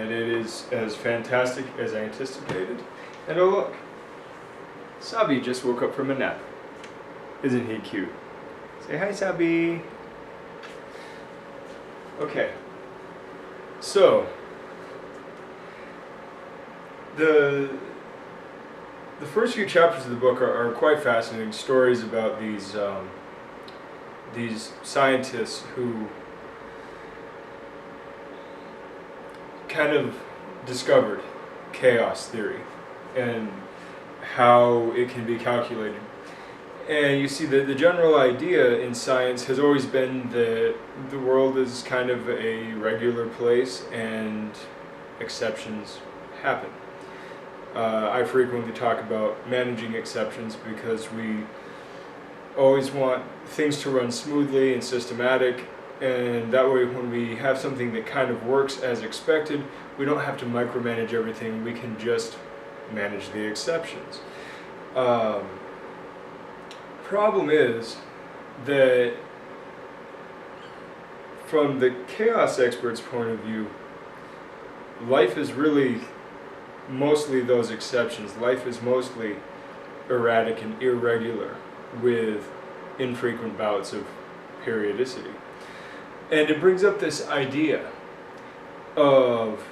and it is as fantastic as I anticipated. And oh look, Sabi just woke up from a nap. Isn't he cute? Say hi, Sabi. Okay, so the first few chapters of the book are quite fascinating stories about these scientists who kind of discovered chaos theory and how it can be calculated. And you see that the general idea in science has always been that the world is kind of a regular place and exceptions happen. I frequently talk about managing exceptions because we always want things to run smoothly and systematic, and that way when we have something that kind of works as expected, we don't have to micromanage everything, we can just manage the exceptions. Problem is that from the chaos expert's point of view, life is really mostly those exceptions. Life is mostly erratic and irregular with infrequent bouts of periodicity. And it brings up this idea of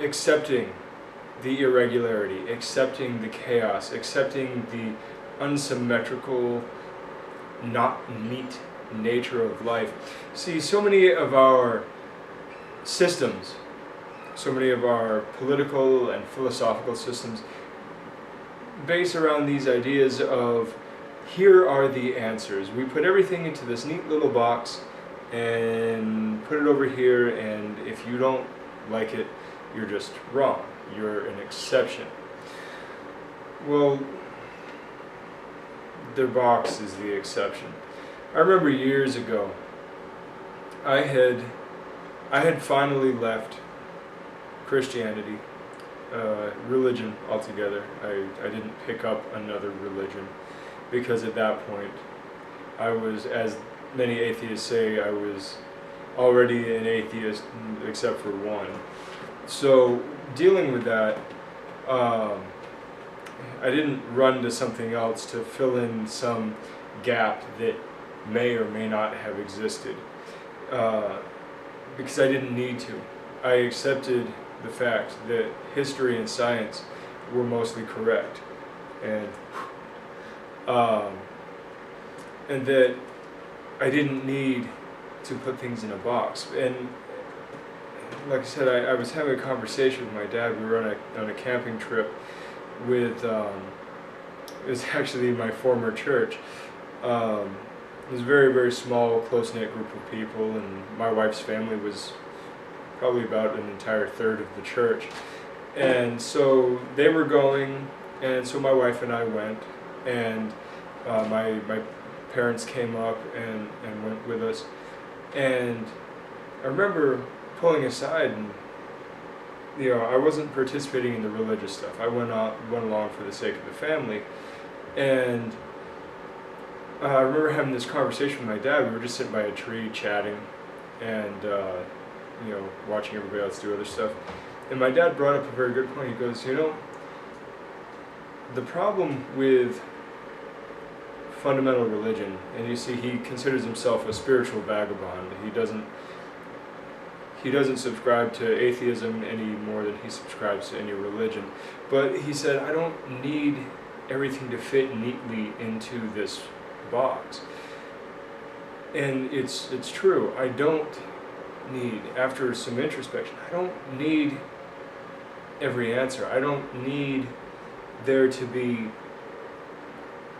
accepting the irregularity, accepting the chaos, accepting the unsymmetrical, not neat nature of life. See, so many of our systems, so many of our political and philosophical systems base around these ideas of here are the answers. We put everything into this neat little box and put it over here, and if you don't like it, you're just wrong. You're an exception. Well, their box is the exception. I remember years ago, I had finally left Christianity, religion altogether. I didn't pick up another religion because at that point I was, as many atheists say, I was already an atheist except for one. So dealing with that, I didn't run to something else to fill in some gap that may or may not have existed, because I didn't need to. I accepted the fact that history and science were mostly correct, and that I didn't need to put things in a box. And like I said, I was having a conversation with my dad. We were on a camping trip with, it was actually my former church. It was a very, very small, close-knit group of people, and my wife's family was probably about an entire third of the church. And so they were going, and so my wife and I went, and my parents came up and went with us. And I remember pulling aside, and I wasn't participating in the religious stuff. I went along for the sake of the family, and I remember having this conversation with my dad. We were just sitting by a tree chatting, and watching everybody else do other stuff. And my dad brought up a very good point. He goes, the problem with fundamental religion, and you see, he considers himself a spiritual vagabond. He doesn't subscribe to atheism any more than he subscribes to any religion. But he said, I don't need everything to fit neatly into this box. And it's true. I don't need, after some introspection, I don't need every answer. I don't need there to be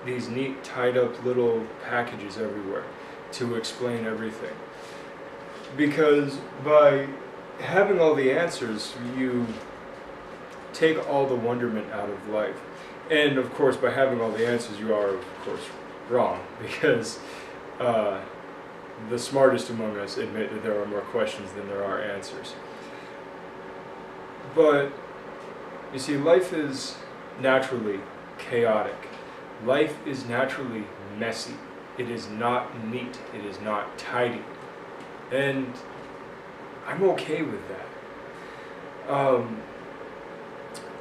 these neat, tied up little packages everywhere to explain everything. Because by having all the answers, you take all the wonderment out of life. And of course, by having all the answers, you are, of course, wrong, because the smartest among us admit that there are more questions than there are answers. But you see, life is naturally chaotic. Life is naturally messy. It is not neat. It is not tidy. And I'm okay with that.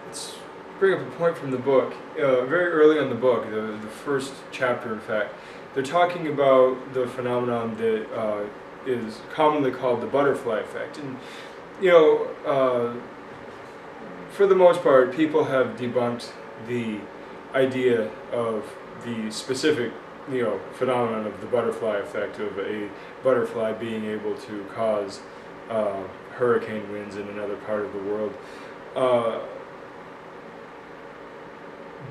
Let's bring up a point from the book. Very early on the book, the first chapter, in fact, they're talking about the phenomenon that is commonly called the butterfly effect. And, for the most part, people have debunked the idea of the specific, phenomenon of the butterfly effect, of a butterfly being able to cause hurricane winds in another part of the world.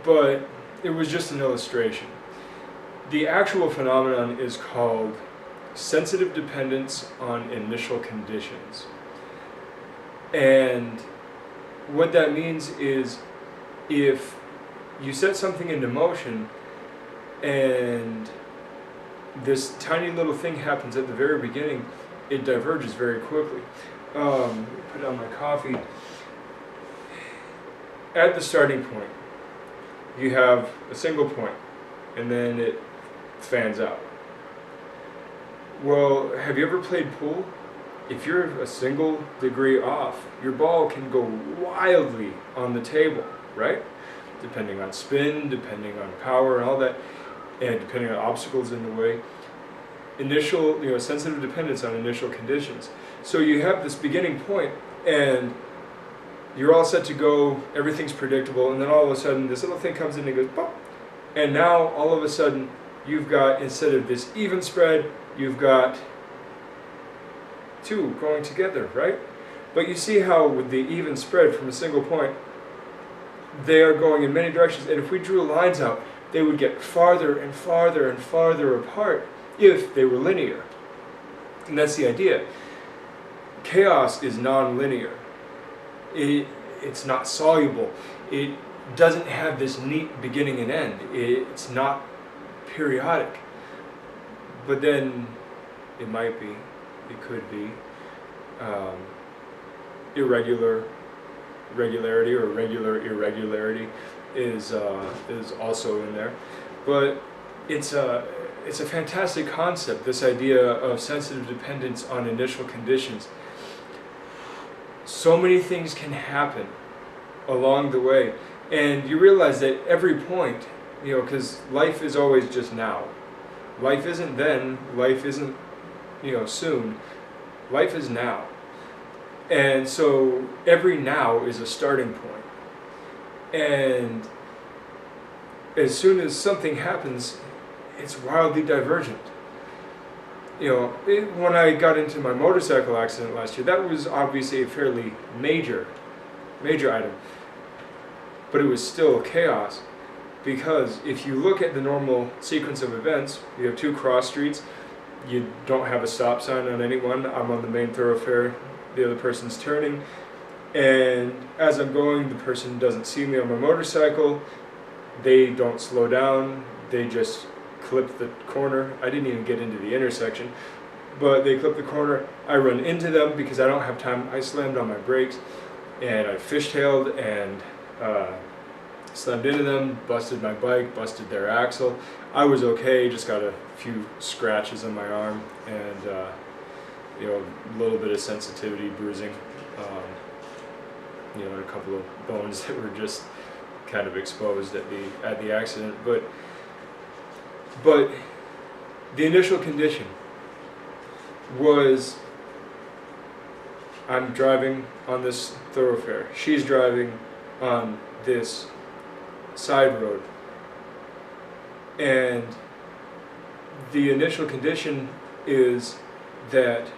But it was just an illustration. The actual phenomenon is called sensitive dependence on initial conditions. And what that means is, if you set something into motion and this tiny little thing happens at the very beginning, it diverges very quickly. Put on my coffee. At the starting point, you have a single point, and then it fans out. Well, have you ever played pool? If you're a single degree off, your ball can go wildly on the table, right? Depending on spin, depending on power and all that, and depending on obstacles in the way. Initial, sensitive dependence on initial conditions. So you have this beginning point, and you're all set to go, everything's predictable, and then all of a sudden this little thing comes in and goes pop, and now all of a sudden you've got, instead of this even spread, you've got two going together, right? But you see how with the even spread from a single point, they are going in many directions, and if we drew lines out, they would get farther and farther and farther apart if they were linear. And that's the idea. Chaos is non-linear. It's not soluble. It doesn't have this neat beginning and end. It's not periodic. But then it might be, it could be regularity or regular irregularity is also in there. But it's a fantastic concept, this idea of sensitive dependence on initial conditions. So many things can happen along the way, and you realize that every point, because life is always just now. Life isn't then, life isn't, soon. Life is now. And so every now is a starting point. And as soon as something happens, it's wildly divergent. When I got into my motorcycle accident last year, that was obviously a fairly major item. But it was still chaos, because if you look at the normal sequence of events, you have two cross streets, you don't have a stop sign on anyone, I'm on the main thoroughfare, the other person's turning, and as I'm going, the person doesn't see me on my motorcycle, they don't slow down, they just clip the corner. I didn't even get into the intersection, but they clip the corner. I run into them because I don't have time. I slammed on my brakes, and I fishtailed and slammed into them, busted my bike, busted their axle. I was okay, just got a few scratches on my arm and a little bit of sensitivity, bruising, and a couple of bones that were just kind of exposed at the accident. But the initial condition was, I'm driving on this thoroughfare, she's driving on this side road, and the initial condition is that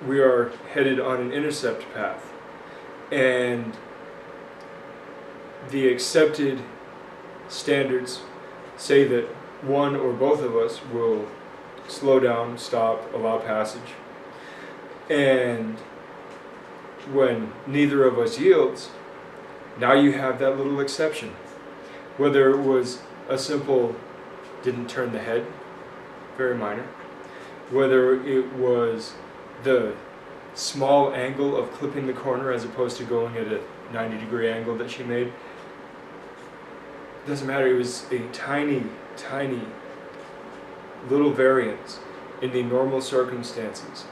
we are headed on an intercept path, and the accepted standards say that one or both of us will slow down, stop, allow passage. And when neither of us yields, now you have that little exception. Whether it was a simple didn't turn the head, very minor. Whether it was the small angle of clipping the corner as opposed to going at a 90-degree angle that she made, doesn't matter. It was a tiny, tiny little variance in the normal circumstances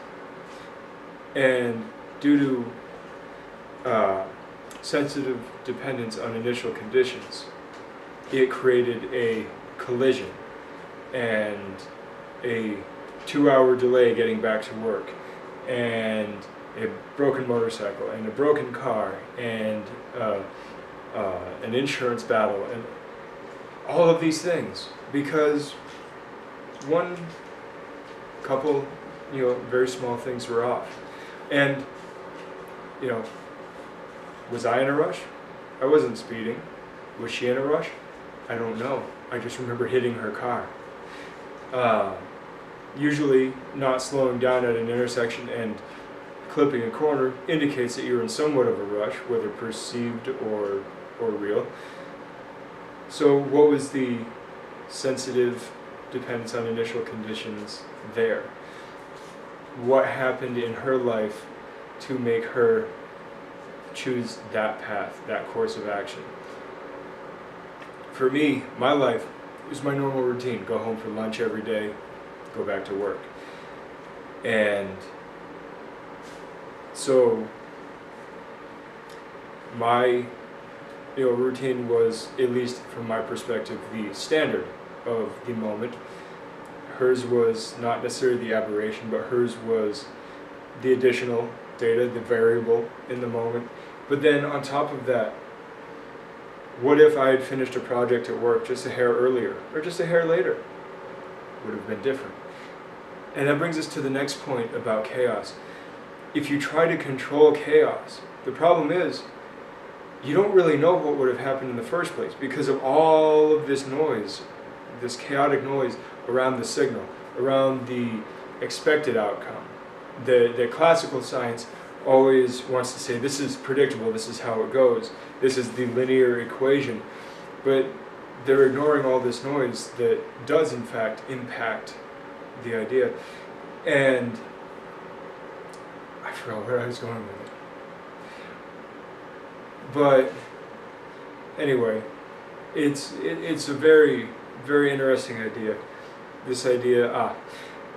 And due to sensitive dependence on initial conditions, it created a collision and a 2-hour delay getting back to work, and a broken motorcycle, and a broken car, and an insurance battle, and all of these things, because one couple, very small things were off. And, was I in a rush? I wasn't speeding. Was she in a rush? I don't know. I just remember hitting her car. Usually not slowing down at an intersection and clipping a corner indicates that you're in somewhat of a rush, whether perceived or real. So what was the sensitive dependence on initial conditions there? What happened in her life to make her choose that path, that course of action? For me, my life was my normal routine. Go home for lunch every day, go back to work. And so my routine was, at least from my perspective, the standard of the moment. Hers was not necessarily the aberration, but hers was the additional data, the variable in the moment. But then on top of that, what if I had finished a project at work just a hair earlier, or just a hair later? Would have been different. And that brings us to the next point about chaos. If you try to control chaos, the problem is you don't really know what would have happened in the first place because of all of this noise, this chaotic noise around the signal, around the expected outcome. The classical science always wants to say this is predictable, this is how it goes, this is the linear equation, but they're ignoring all this noise that does in fact impact the idea. And I forgot where I was going with it. But anyway, it's a very, very interesting idea. This idea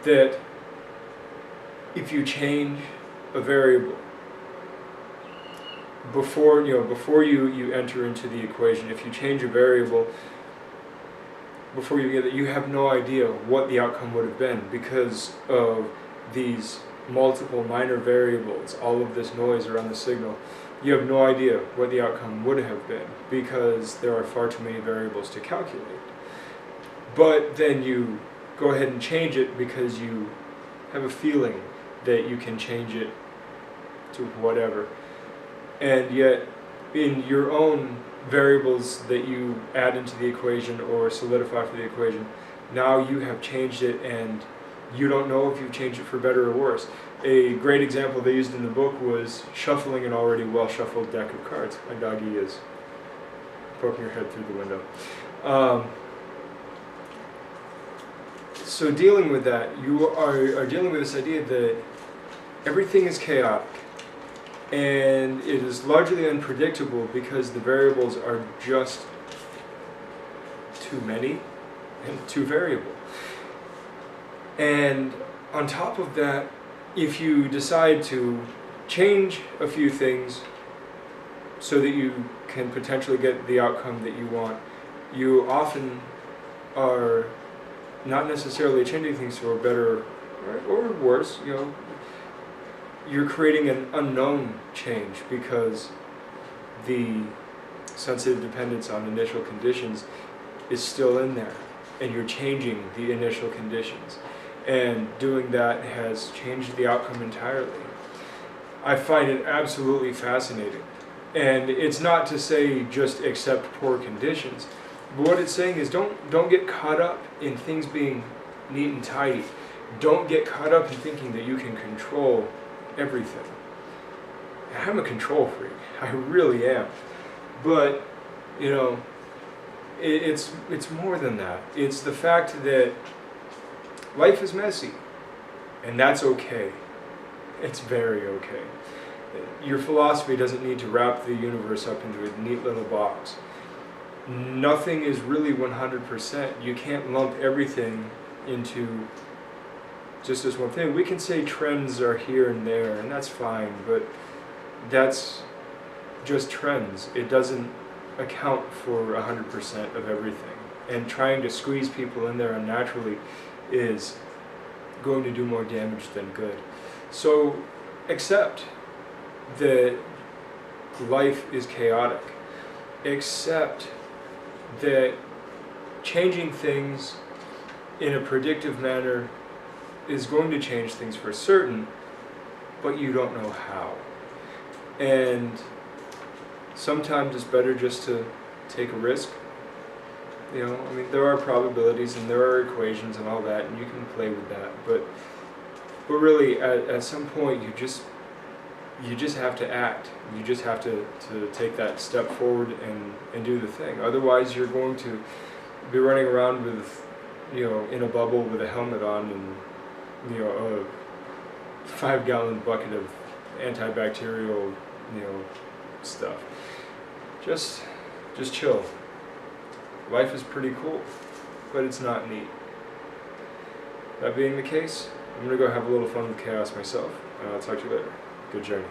that if you change a variable before you enter into the equation, if you change a variable before you get it, you have no idea what the outcome would have been because of these multiple minor variables, all of this noise around the signal. You have no idea what the outcome would have been because there are far too many variables to calculate. But then you go ahead and change it because you have a feeling that you can change it to whatever. And yet, in your own variables that you add into the equation or solidify for the equation, now you have changed it and you don't know if you've changed it for better or worse. A great example they used in the book was shuffling an already well-shuffled deck of cards. My doggy is poking her head through the window. So dealing with that, you are dealing with this idea that everything is chaotic and it is largely unpredictable because the variables are just too many and too variable. And on top of that, if you decide to change a few things so that you can potentially get the outcome that you want, you often are not necessarily changing things for better or worse. You're creating an unknown change because the sensitive dependence on initial conditions is still in there, and you're changing the initial conditions. And doing that has changed the outcome entirely. I find it absolutely fascinating. And it's not to say just accept poor conditions, but what it's saying is don't get caught up in things being neat and tidy. Don't get caught up in thinking that you can control everything. I'm a control freak. I really am. But, it's more than that. It's the fact that life is messy, and that's okay. It's very okay. Your philosophy doesn't need to wrap the universe up into a neat little box. Nothing is really 100%. You can't lump everything into just as one thing. We can say trends are here and there, and that's fine, but that's just trends. It doesn't account for 100% of everything. And trying to squeeze people in there unnaturally is going to do more damage than good. So accept that life is chaotic. Accept that changing things in a predictive manner is going to change things for certain, but you don't know how. And sometimes it's better just to take a risk. You know, I mean, there are probabilities and there are equations and all that, and you can play with that. But really, at some point, you just have to act. You just have to take that step forward and do the thing. Otherwise, you're going to be running around with, you know, in a bubble with a helmet on and, you know, a 5-gallon bucket of antibacterial, you know, stuff. Just chill. Life is pretty cool, but it's not neat. That being the case, I'm gonna go have a little fun with chaos myself, and I'll talk to you later. Good journey.